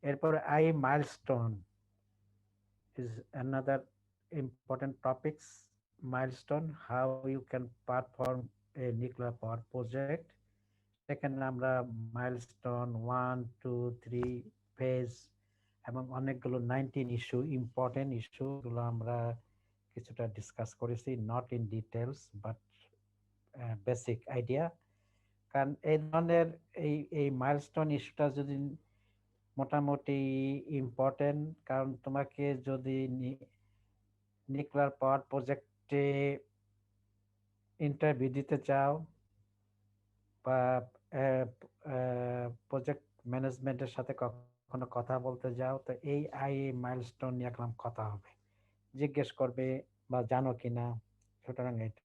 এরপর I milestone is another important topics. Milestone, how you can perform a nuclear power project. সেখানে আমরা milestone 1, 2, 3 phase এবং অনেকগুলো 19 issue important issue গুলো আমরা কিছুটা ডিসকাস করেছি, not in details but basic idea. কারণ এই ধরনের এই মাইলস্টোন ইস্যুটা যদি মোটামুটি ইম্পর্টেন্ট, কারণ তোমাকে যদি নিউক্লিয়ার পাওয়ার প্রজেক্টে ইন্টারভিউ দিতে চাও বা প্রজেক্ট ম্যানেজমেন্টের সাথে কখনো কথা বলতে যাও, তো এই মাইলস্টোন নিয়ে এখন কথা হবে, জিজ্ঞেস করবে বা জানো কিনা। সুতরাং এটা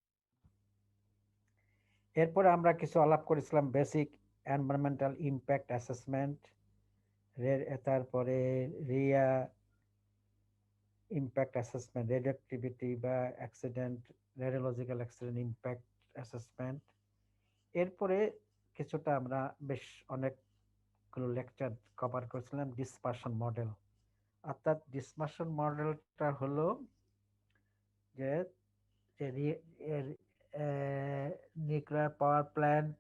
এরপরে আমরা কিছু আলাপ করেছিলাম বেসিক এনভায়রনমেন্টাল ইম্প্যাক্ট অ্যাসেসমেন্ট, তারপরে রিয়া ইম্প্যাক্ট অ্যাসেসমেন্ট, রেডিওঅ্যাক্টিভিটি বা accident, radiological accident impact assessment. এরপরে কিছুটা আমরা বেশ অনেকগুলো লেকচার কভার করেছিলাম ডিসপারশন মডেল। অর্থাৎ ডিসপারশন মডেলটা হলো যে নিউক্লিয়ার পাওয়ার প্ল্যান্ট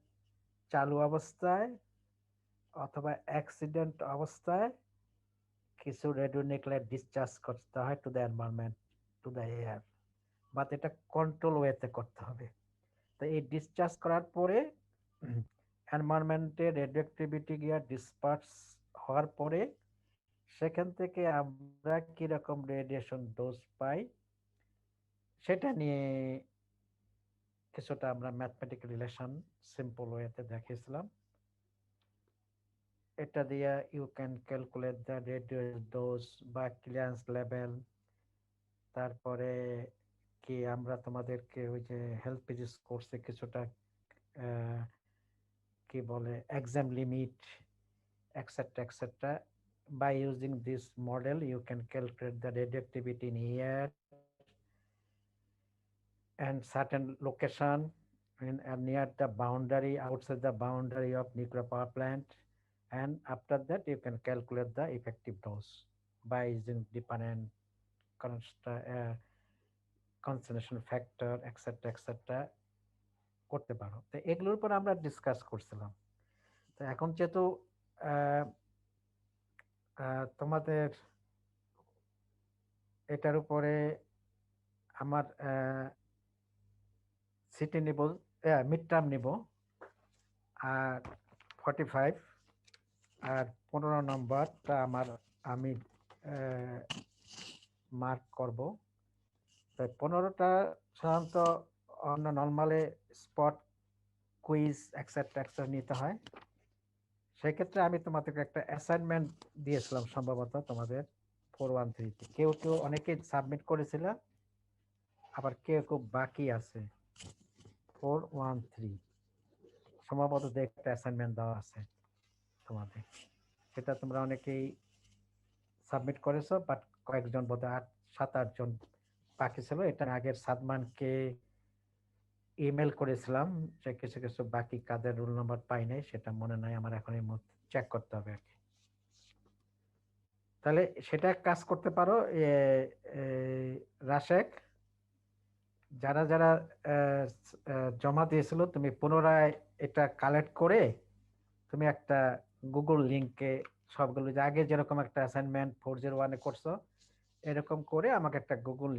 চালু অবস্থায় অথবা অ্যাক্সিডেন্ট অবস্থায় কিছু রেডিও নিউক্লিয়ার ডিসচার্জ করতে হয় to the environment, to the air, but এটা কন্ট্রোল ওয়েতে করতে হবে। তো এই ডিসচার্জ করার পরে এনভায়রনমেন্টে রেডিওঅ্যাক্টিভিটি গিয়ে ডিসপার্স হওয়ার পরে সেখান থেকে আমরা কিরকম রেডিয়েশন ডোজ পাই সেটা নিয়ে কিছুটা আমরা ম্যাথমেটিক্যাল রিলেশন সিম্পল ওয়েতে দেখিয়েছিলাম। এটা দিয়ে you can calculate the radio dose বা ক্লিয়ারেন্স লেভেল। তারপরে কি আমরা তোমাদেরকে ওই যে হেলথ পেজিস কোর্সে কিছুটা কি বলে exam limit etc etc. By using this model you can calculate the radioactivity in air and certain location near the boundary, outside the boundary of nuclear power plant, and after that you can calculate the effective dose by using different concentration factor etc etc করতে পারো। তো এগুলোর উপর আমরা discuss করছিলাম। তো এখন যেহেতু তোমাদের এটার উপরে আমার সিটি নিব, মিড টার্ম নিব, আর 45 আর 15 নম্বরটা আমি মার্ক করব। তাই 15টা সাধারণত অন্য নর্মালে স্পট কুইজ এক্সেট্রা এক্সেট্রা নিতে হয়। সেক্ষেত্রে আমি তোমাদেরকে একটা অ্যাসাইনমেন্ট দিয়েছিলাম সম্ভবত তোমাদের 413-তে। কেউ কেউ অনেকে সাবমিট করেছিল, আবার কেউ কেউ বাকি আছে। 413 সম্ভবত একটা অ্যাসাইনমেন্ট দেওয়া আছে তোমাদের, সেটা তোমরা অনেকেই সাবমিট করেছো, বাট কয়েকজন বোধহয় 7-8 জন বাকি ছিল। এটা আগের সাদমানকে ইমেল করেছিলাম যে কিছু কিছু বাকি কাদের রোল নাম্বার পাই নাই, সেটা মনে নাই আমার, এখন এই মুহূর্তে চেক করতে হবে আর কি। তাহলে সেটা কাজ করতে পারো। রাশেক, যারা যারা জমা দিয়েছিল তুমি পুনরায় এটা কালেক্ট করে তুমি একটা গুগল লিংকে সবগুলো, যে আগে যেরকম একটা অ্যাসাইনমেন্ট 401-এ করছো এরকম করে আমাকে একটা গুগল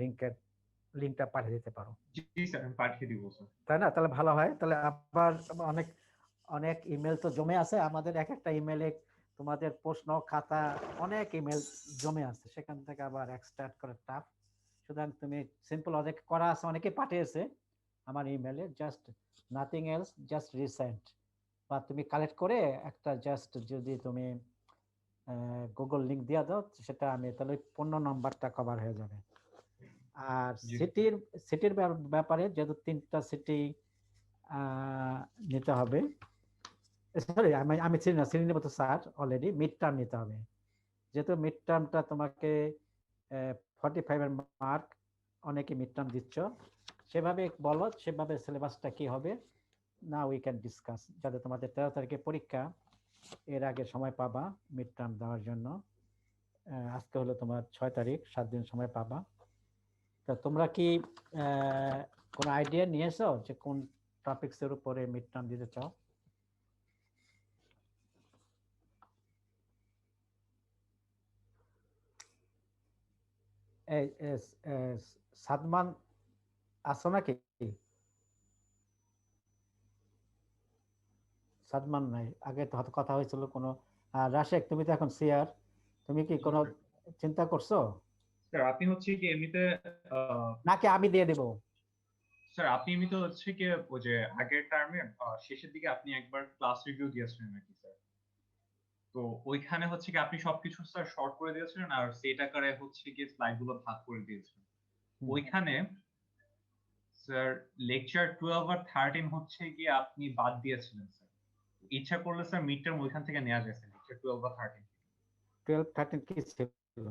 লিংকটা পাঠিয়ে দিতে পারো। জি স্যার, আমি পাঠিয়ে দিব স্যার। তাই না? তাহলে ভালো হয়। তাহলে আবার অনেক অনেক ইমেল তো জমে আছে আমাদের, এক একটা ইমেলে তোমাদের প্রশ্ন খাতা অনেক ইমেল জমে আছে, সেখান থেকে আবার এক্সট্রাক্ট করা টাফ। সুতরাং তুমি সিম্পল অনেক করা আছে, অনেকে পাঠিয়েছে আমার ইমেলে, just nothing else, just recent, বা তুমি কালেক্ট করে একটা জাস্ট যদি তুমি গুগল লিংক দিয়ে দাও, সেটা আমি তাহলে 15 নম্বরটা কভার হয়ে যাবে। আর সিটির ব্যাপারে যেহেতু 3টা সিটি নিতে হবে, সরি আমি চিনি না, চিনি নেবো তো স্যার, অলরেডি মিড টার্ম নিতে হবে। যেহেতু মিড টার্মটা তোমাকে 45-এর মার্ক, অনেকে মিড টার্ম দিচ্ছ, সেভাবে বলো সেভাবে সিলেবাসটা কি হবে না, উই ক্যান ডিসকাস। যাতে তোমাদের 13 তারিখে পরীক্ষা, এর আগে সময় পাবা মিড টার্ম দেওয়ার জন্য। আজকে হলো তোমার 6 তারিখ, 7 দিন সময় পাবা। তা তোমরা কি কোনো আইডিয়া নিয়েছো যে কোন টপিকসের উপরে মিড টার্ম দিতে চাও? এই সাদমান আছো নাকি? সাদমান নাই, আগে তো হয়তো কথা হয়েছিল কোনো। রাশেক, তুমি তো এখন সিআর, তুমি কি কোনো চিন্তা করছো স্যার আপনি হচ্ছে কি এমনিতে নাকি আমি দিয়ে দেবো? স্যার আপনি এমনিতে হচ্ছে কি ওই যে আগের টার্মে শেষের দিকে আপনি একবার ক্লাস রিভিউ দিয়েছিলেন নাকি স্যার? তো ওইখানে হচ্ছে কি আপনি সবকিছু স্যার শর্ট করে দিয়েছিলেন আর সেট আকারে হচ্ছে কি স্লাইড গুলো ভাগ করে দিয়েছিলেন। ওইখানে স্যার লেকচার 12 আর 13 হচ্ছে কি আপনি বাদ দিয়েছিলেন স্যার। ইচ্ছা করলে স্যার মিড টার্ম ওইখান থেকে নেওয়া যায় স্যার, লেকচার 12 বা 13 12 13 কি ছিল?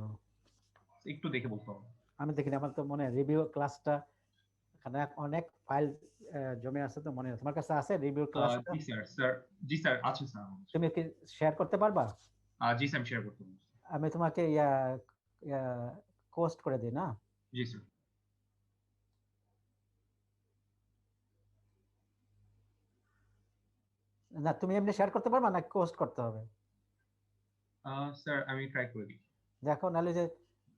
একটু দেখে বলতে হবে। আমি দেখিনি, আমার তো মনে রিভিউ ক্লাসটা এখানে অনেক ফাইল জমে আছে, তো মনে তোমার কাছে আছে রিভিউ ক্লাসটা? জি স্যার স্যার জি স্যার আছে স্যার। তুমি কি শেয়ার করতে পারবা? জি স্যার আমি শেয়ার করতে পারবো। আমি তোমাকে পোস্ট করে দিই না? জি স্যার। না তুমি এমনি শেয়ার করতে পারবা না পোস্ট করতে হবে? স্যার আমি ট্রাই করে দিই। দেখো নাহলে যে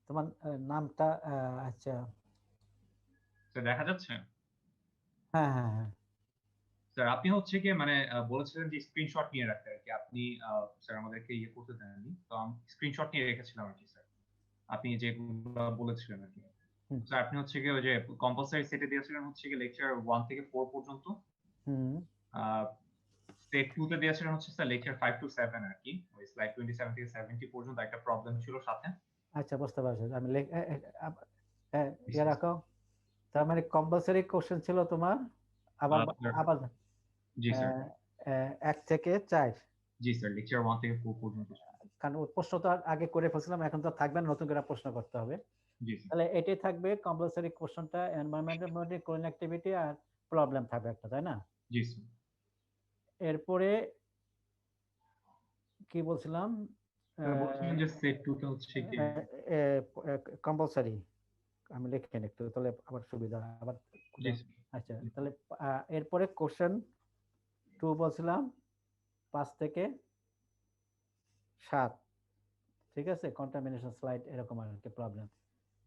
তোমার নামটা আচ্ছা, স্যার দেখা যাচ্ছে? হ্যাঁ হ্যাঁ হ্যাঁ। স্যার আপনি হচ্ছে কি মানে বলেছিলেন যে স্ক্রিনশট নিয়ে রাখতে আর কি, আপনি স্যার আমাদেরকে ইয়ে করতে দেননি, তো আমি স্ক্রিনশট নিয়ে রেখেছিলাম আর কি স্যার, আপনি যেগুলো বলেছিলেন আর কি। স্যার আপনি হচ্ছে কি ওই যে কম্পালসারি সেটে দিয়েছিলেন হচ্ছে কি লেকচার 1 থেকে 4 পর্যন্ত, সেট 2 তে দিয়েছিলেন হচ্ছে স্যার লেকচার 5 টু 7 আর কি, ওই স্লাইড 27 থেকে 70 পর্যন্ত একটা প্রবলেম ছিল সাথে। আচ্ছা বুঝতে পারছি আমি ইয়ে রাখো। তার মানে কম্পালসারি কোশ্চেন ছিল তোমার আবার আবার জি স্যার। 1 থেকে 4। জি স্যার লেকচার 1 থেকে 4 পর্যন্ত। কারণ ওই প্রশ্ন তো আগে করে ফেলছিলাম, এখন তো থাকবে না, নতুন করে প্রশ্ন করতে হবে। জি স্যার। তাহলে এটাই থাকবে কম্পালসারি কোশ্চেনটা, এনভায়রনমেন্টের মধ্যে কোন অ্যাক্টিভিটি আর প্রবলেম থাকবে একটা, তাই না? জি স্যার। এরপরে কি বলছিলাম? বলছিলেন যে সেট 2 তে হচ্ছে কি কম্পালসারি, আমি লিখে নিই একটু তাহলে আবার সুবিধা আবার। জি আচ্ছা তাহলে এরপরে কোশ্চেন 2 বলছিলাম 5 থেকে 7, ঠিক আছে? কন্টামিনেশন স্লাইড এরকম আর কি, প্রবলেম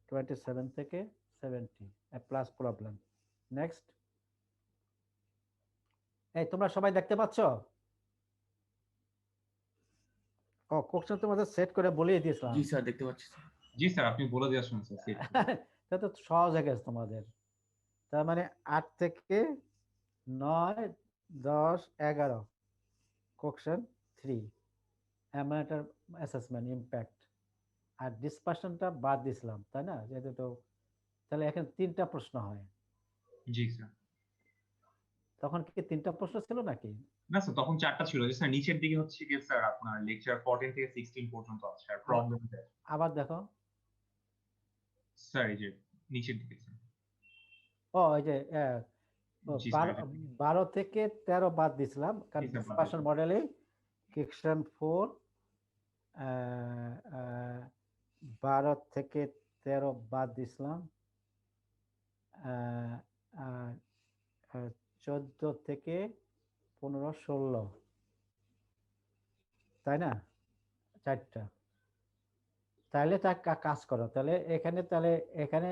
27 থেকে 70 প্লাস প্রবলেম। নেক্সট, এই তোমরা সবাই দেখতে পাচ্ছ? ও কোশ্চেন তোমাদের সেট করে বলিয়ে দিয়েছিলাম। জি স্যার দেখতে পাচ্ছি। জি স্যার আপনি বলে দিয়েছেন স্যার সেট। এটা তো সহজ হয়ে গেছে তোমাদের। তার মানে 8 থেকে 9 10 11 কোশ্চেন 3 অ্যামাটার অ্যাসেসমেন্ট ইমপ্যাক্ট, আর ডিসপারশনটা বাদ দিছিলাম তাই না? যেহেতু তো তাহলে এখানে 3টা প্রশ্ন হয়। জি স্যার। তখন কি 3টা প্রশ্ন ছিল নাকি? না স্যার তখন 4টা ছিল, যে স্যার নিচের দিকে হচ্ছে কি স্যার আপনার লেকচার 14 থেকে 16 পর্যন্ত আছে আর প্রবলেম আবার দেখো। স্যার এই যে নিচের দিকে স্যার। ও এই যে জি স্যার। 12 থেকে 13 বাদ দিছিলাম কারণ ডিসপারশন মডেলে সেকশন 4 12 থেকে 13 বাদ দিছিলাম, 14 থেকে 15 16, তাই না? 4টা। তাহলে তা কাজ করো তাহলে এখানে, তাহলে এখানে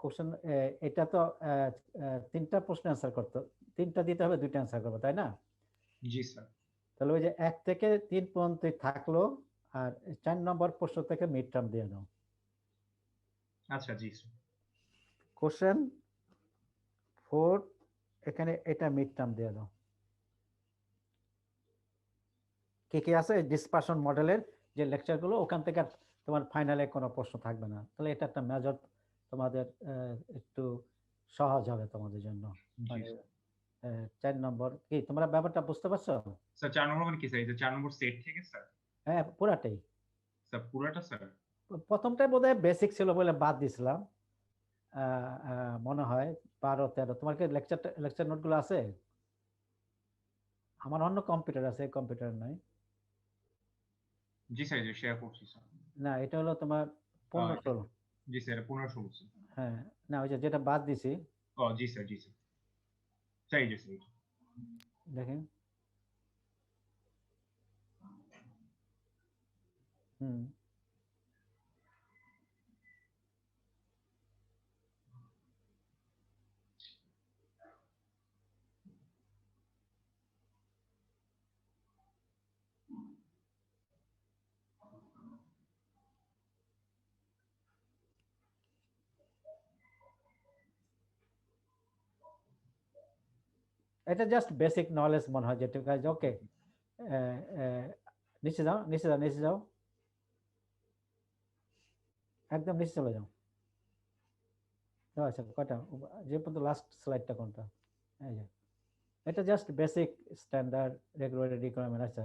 কোশ্চেন এটা তো 3টা প্রশ্ন অ্যান্সার করতে, 3টা দিতে হবে, 2টা অ্যান্সার করবো তাই না? জি স্যার। তাহলে ওই যে 1 থেকে 3 পর্যন্ত থাকলো, আর 4 নম্বর প্রশ্ন থেকে মিড টার্ম দিয়ে দাও। আচ্ছা জি স্যার। কোশ্চেন 4 এখানে এটা মিড টার্ম দিয়ে দাও। কি কি আছে ডিসপারশন মডেলের যে লেকচারগুলো, ওখান থেকে তোমার ফাইনালে কোনো প্রশ্ন থাকবে না, তাহলে এটা একটা মেজর তোমাদের একটু সহজ হবে তোমাদের জন্য। মানে 4 নম্বর কি তোমরা ব্যাপারটা বুঝতে পারছো? স্যার 4 নম্বর মানে কি স্যার, এই যে 4 নম্বর সেট থেকে স্যার? হ্যাঁ পুরাটাই। স্যার পুরোটা স্যার? প্রথমটাই বোধহয় বেসিক ছিল বলে বাদ দিছিলাম মনে হয়। 12 13 তোমার কি লেকচার নোটগুলো আছে? আমার অন্য কম্পিউটার আছে, কম্পিউটার নাই। জি স্যার, যে শেয়ার করছি স্যার। না, এটা হলো তোমার 15-16। জি স্যার, 15 বলছি। হ্যাঁ, না ওই যে যেটা বাদ দিছি। ও জি স্যার, জি স্যার। স্যার এই যে স্যার। দেখেন। হুম। এটা জাস্ট বেসিক নলেজ মনে হয় যেটা কাজ। ওকে, নিচে যাও, নিচে যাও, নিচে যাও, একদম নিচে চলে যাও। আচ্ছা, কয়টা যে পর্যন্ত লাস্ট স্লাইডটা কোনটা? এই যে এটা just basic standard regulatory requirement. আচ্ছা,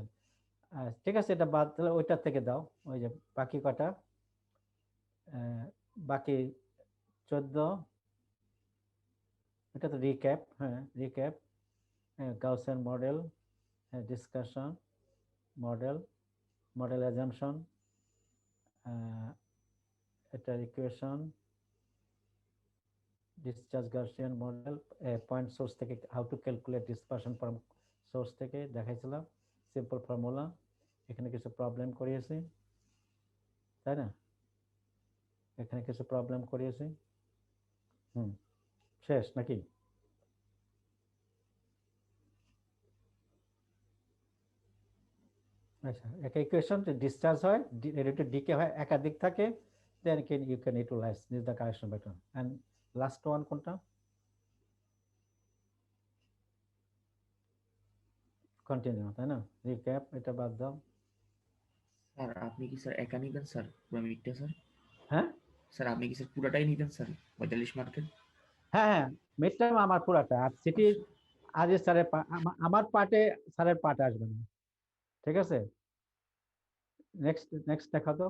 ঠিক আছে, এটা বাদ দিলে ওইটার থেকে দাও। ওই যে বাকি কটা, বাকি 14, এটা তো রিক্যাপ। হ্যাঁ, recap, Gaussian model, discussion, model, model assumption, এটা equation, discharge Gaussian model, point source থেকে how to calculate dispersion from source থেকে দেখাইছিলাম, সিম্পল ফর্মুলা। এখানে কিছু প্রবলেম করিয়েছি, তাই না? এখানে কিছু প্রবলেম করিয়েছি। হুম, শেষ নাকি? আচ্ছা, একটা ইকুয়েশন ডিসচার্জ হয়, রিলেটেড ডিকে হয়, একাধিক থাকে, then you can utilise this the correction pattern. And last one কোনটা? কন্টিনিউ, তাই না? রিক্যাপ, এটা বাদ দাও। স্যার আপনি কি স্যার একা নিতেন স্যার পুরো মিনিটটা স্যার? হ্যাঁ, স্যার আপনি কি স্যার পুরোটাই নিতেন স্যার 45 মার্কের? হ্যাঁ, হ্যাঁ, মিড টার্ম আমার পুরাটা। আর সিটি আজ স্যারের আমার পার্টে, স্যারের পার্টে আসবে না। ঠিক আছে, নেক্সট নেক্সট দেখা তো।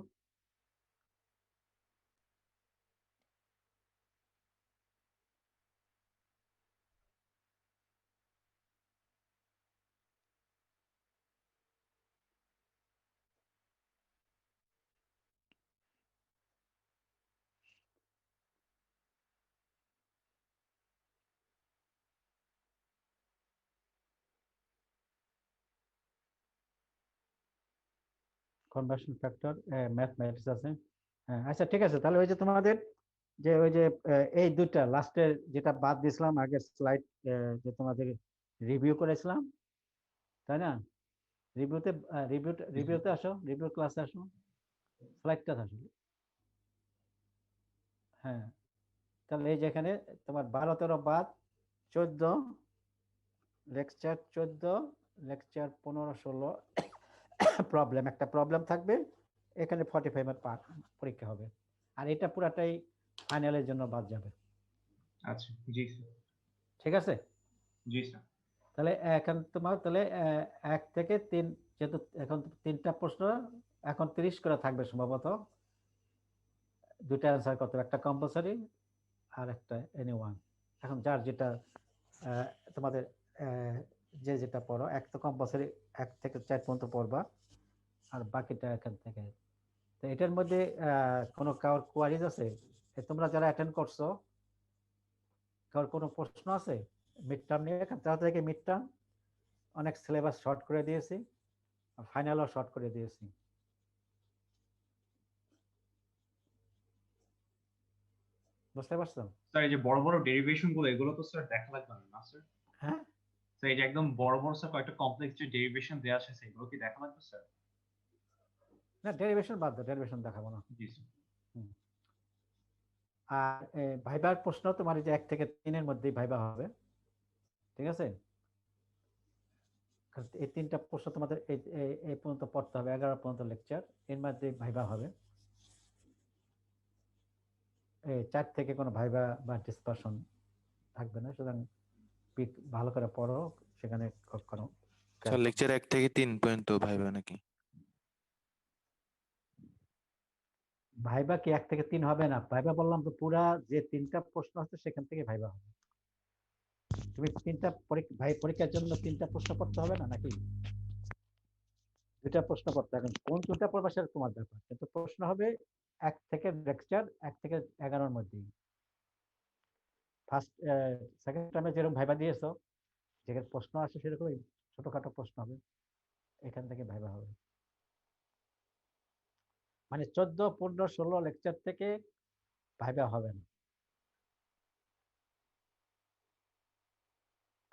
কনভার্সন ফ্যাক্টর, ম্যাথমেটিক্স আছে। হ্যাঁ, আচ্ছা ঠিক আছে, তাহলে ওই যে তোমাদের যে ওই যে এই দুইটা লাস্টের যেটা বাদ দিয়েছিলাম আগের স্লাইড, যে তোমাদের রিভিউ করেছিলাম, তাই না? রিভিউতে, রিভিউতে আসো, রিভিউ ক্লাসে আসো, স্লাইডটা আসো। হ্যাঁ, তাহলে এই যেখানে তোমার 12-13 বাদ, 14, লেকচার 14, লেকচার 15-16 প্রবলেম, একটা প্রবলেম থাকবে এখানে, 45 পরীক্ষা হবে। আর এটা পুরাটাই ফাইনালের জন্য বাদ যাবে। আচ্ছা, জি স্যার। ঠিক আছে, জি স্যার। তাহলে এখন তোমার তাহলে 1 থেকে 3, যেহেতু এখন 3টা প্রশ্ন, এখন 30 করে থাকবে সম্ভবত। দুইটা অ্যান্সার করতে হবে, একটা কম্পালসারি আর একটা এনি ওয়ান। এখন যার যেটা তোমাদের যে যেটা পড়ো, এক তো কম্পালসারি 1 থেকে 4 পর্যন্ত পড়বা, আর বাকিটা এখান থেকে। তো এটার মধ্যে কোনো কারোর কোয়ারিজ আছে? তোমরা যারা অ্যাটেন্ড করছো, কারোর কোনো প্রশ্ন আছে মিড টার্ম নিয়ে? তার থেকে মিড টার্ম অনেক সিলেবাস শর্ট করে দিয়েছি, ফাইনালও শর্ট করে দিয়েছি। বুঝতে পারছো? স্যার এই যে বড় বড় ডেরিভেশন গুলো, এগুলো তো স্যার দেখা লাগবে না স্যার? হ্যাঁ, স্যার এই যে একদম বড় বড় স্যার কয়েকটা কমপ্লেক্স যে ডেরিভেশন দেওয়া আছে, সেগুলো কি দেখা লাগবে স্যার? না, ডেরিভেশন বাদ দাও, ডেরিভেশন দেখাবো না। জি স্যার। আর ভাইবার প্রশ্ন তোমার এই যে 1 থেকে 3-এর মধ্যেই ভাইবা হবে। ঠিক আছে, এই 3টা প্রশ্ন তোমাদের এই পর্যন্ত পড়তে হবে, 11 পর্যন্ত লেকচার, এর মধ্যে ভাইবা হবে। 4 থেকে কোনো ভাইবা বা ডিসকাশন থাকবে না, সুতরাং ভালো করে পড়ো, সেখানে কখনো স্যার লেকচার 1 থেকে 3 পর্যন্ত ভাইবা নাকি? ভাইবা কি 1 থেকে 3 হবে না? ভাইবা বললাম তো পুরা যে 3টা প্রশ্ন আছে সেখান থেকে ভাইবা হবে। তুমি ভাই পরীক্ষার জন্য 3টা প্রশ্ন পড়তে হবে না নাকি? 2টা প্রশ্ন পড়তে, এখন কোন 2টা পড়বা সেটা তোমার ব্যাপার, কিন্তু প্রশ্ন হবে 1 থেকে লেকচার 1 থেকে 11-র মধ্যে। ফার্স্ট সেকেন্ড টাইমে যেরকম ভাইবা দিয়েছো, যেখানে প্রশ্ন আসে সেরকমই ছোটখাটো প্রশ্ন হবে, এখান থেকে ভাইবা হবে। মানে 14, 15, 16 লেকচার থেকে ভাইবা হবে না।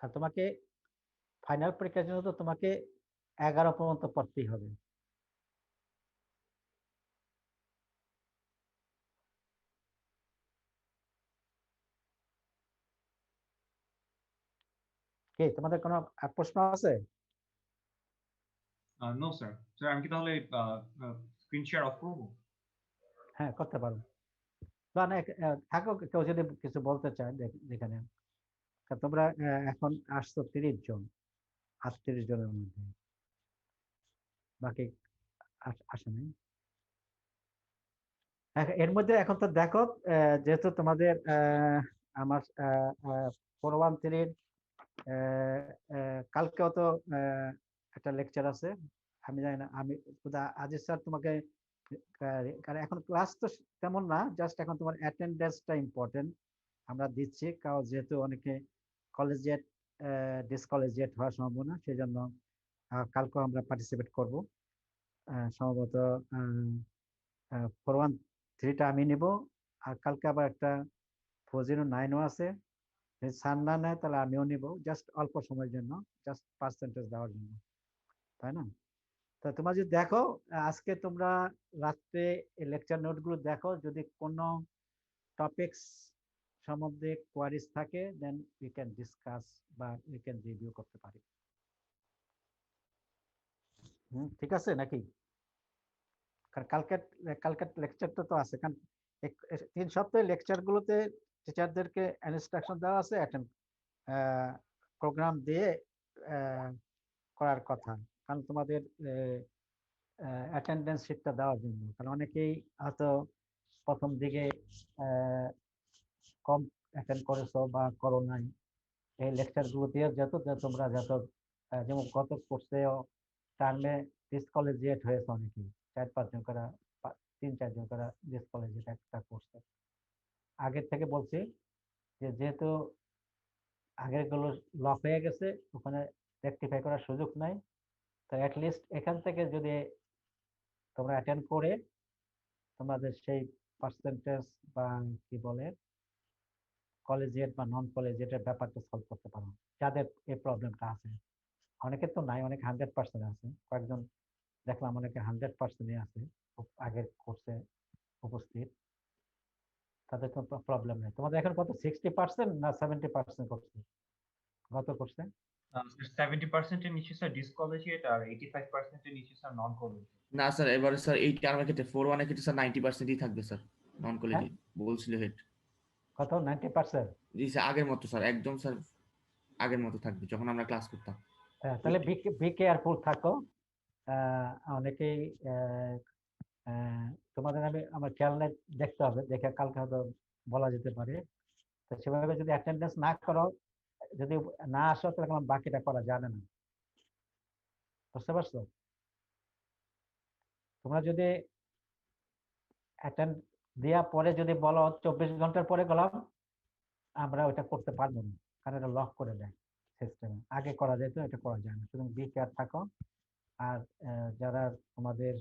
আর তোমাকে ফাইনাল পরীক্ষার জন্য তো তোমাকে 11 পর্যন্ত পড়তেই হবে। কি তোমাদের কোনো প্রশ্ন আছে? No sir. স্যার আমি কি তাহলে স্ক্রিন শেয়ার অফ করবো? হ্যাঁ, করতে পারো। বা না, থাকো, কেউ যদি কিছু বলতে চায় যেখানে। তোমরা এখন আসছো 30 জন, 38 জনের মধ্যে, বাকি আসে নাই। এর মধ্যে এখন তো দেখো, যেহেতু তোমাদের আমার 413 কালকেও তো একটা লেকচার আছে, আমি জানি না, আমি আজিজ স্যার তোমাকে, কারণ এখন ক্লাস তো তেমন না, জাস্ট এখন তোমার অ্যাটেন্ডেন্সটা ইম্পর্টেন্ট আমরা দিচ্ছি, কারণ যেহেতু অনেকে কলেজিয়েট ডিসকলেজিয়েট হওয়ার সম্ভাবনা, সেই জন্য কালকেও আমরা পার্টিসিপেট করব। সম্ভবত 413টা আমি নিব, আর কালকে আবার একটা 409ও আছে, যদি স্যার না নেয় তাহলে আমিও নিব, জাস্ট অল্প সময়ের জন্য, জাস্ট পার্সেন্টেজ দেওয়ার জন্য, তাই না? তো তোমরা যদি দেখো, আজকে তোমরা রাত্রে লেকচার নোটগুলো দেখো, যদি কোনো টপিকস সম্বন্ধে কোয়ারিজ থাকে, দেন উই ক্যান ডিসকাস বা উই ক্যান রিভিউ করতে পারি। ঠিক আছে নাকি? কারণ কালকের লেকচারটা তো আছে, কারণ 3 সপ্তাহের লেকচারগুলোতে টিচারদেরকে ইনস্ট্রাকশন দেওয়া আছে, অ্যাটেন্ড প্রোগ্রাম দিয়ে করার কথা, কারণ তোমাদের অ্যাটেন্ডেন্স শিটটা দেওয়ার জন্য। কারণ অনেকেই হয়তো প্রথম দিকে কম অ্যাটেন্ড করেছো বা করো নাই, এই লেকচারগুলো দিয়ে তোমরা যেমন গত কোর্সে টার্মে ডিসকলেজিয়েট হয়েছে অনেকেই, 4-5 জন করে, 3-4 জন করে ডিসকলেজিয়েট একটা কোর্সে। আগের থেকে বলছি যে যেহেতু আগের গুলো লক হয়ে গেছে, ওখানে রেকটিফাই করার সুযোগ নাই, তো অ্যাটলিস্ট এখান থেকে যদি তোমরা অ্যাটেন্ড করে তোমাদের সেই পার্সেন্টেজ বা কি বলে কলেজিয়েট বা নন কলেজিয়েটের ব্যাপারটা সলভ করতে পারো, যাদের এই প্রবলেমটা আছে। অনেকের তো নাই, অনেক 100% আছে, কয়েকজন দেখলাম অনেকে 100%-ই আছে আগের কোর্সে উপস্থিত, তাদের কোনো প্রবলেম নেই। তোমাদের এখন কত, 60% না 70% করছে গত কোর্সে? 70% এর নিচে স্যার ডিসকলেজিয়েট আর 85% এর নিচে স্যার নন কলেজিয়েট। না স্যার, এবারে স্যার এই টার্মের ক্ষেত্রে 4-1 এর ক্ষেত্রে স্যার 90%ই থাকবে স্যার, নন কলেজে বলছিল হেড। কত, 90%? জি স্যার, আগের মতো স্যার, একদম স্যার আগের মতো থাকবে যখন আমরা ক্লাস করতাম। তাহলে বি কেয়ারফুল থাকো। অনেকেই তোমাদের আমার খেয়াল দেখতে হবে, দেখে কালকে হয়তো বলা যেতে পারে। তো সেভাবে যদি অ্যাটেন্ডেন্স না করো, যদি না আসো, তাহলে বাকিটা করা যাবে না, বুঝতে পারছো? তোমরা যদি অ্যাটেন্ড দেওয়া পরে যদি বলো 24 ঘন্টার পরে গেলাম, আমরা ওইটা করতে পারবো না, কারণ এটা লক করে দেয় সিস্টেমে। আগে করা যেত, এটা করা যায় না। সুতরাং বি কেয়ার থাকো। আর যারা তোমাদের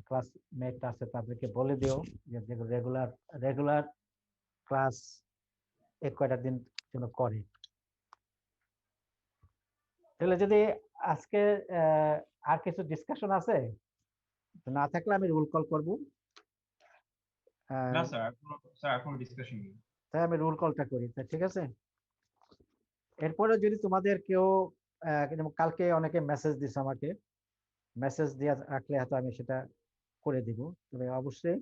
ক্লাসমেট আছে তাদেরকে বলে দিও যে রেগুলার রেগুলার ক্লাস কয়টা দিন যেন করে। তাহলে যদি আজকে আর কিছু ডিসকাশন আছে, না থাকলে আমি রুল কল করবো। না স্যার এখন ডিসকাশন নেই। তাই আমি রুল কলটা করি, ঠিক আছে? এরপরে যদি তোমাদের কেউ যেমন কালকে অনেকে মেসেজ দিছে আমাকে, মেসেজ দিয়ে রাখলে হয়তো আমি সেটা করে দিব, তবে অবশ্যই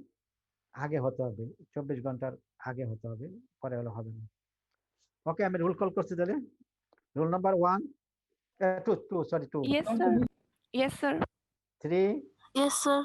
আগে হতে হবে, 24 ঘন্টার আগে হতে হবে, পরে হলে হবে না। ওকে, আমি রুল কল করছি তাহলে। Rule number 1, 2, sorry 2, Yes, sir. Yes, sir. 3, Yes, sir.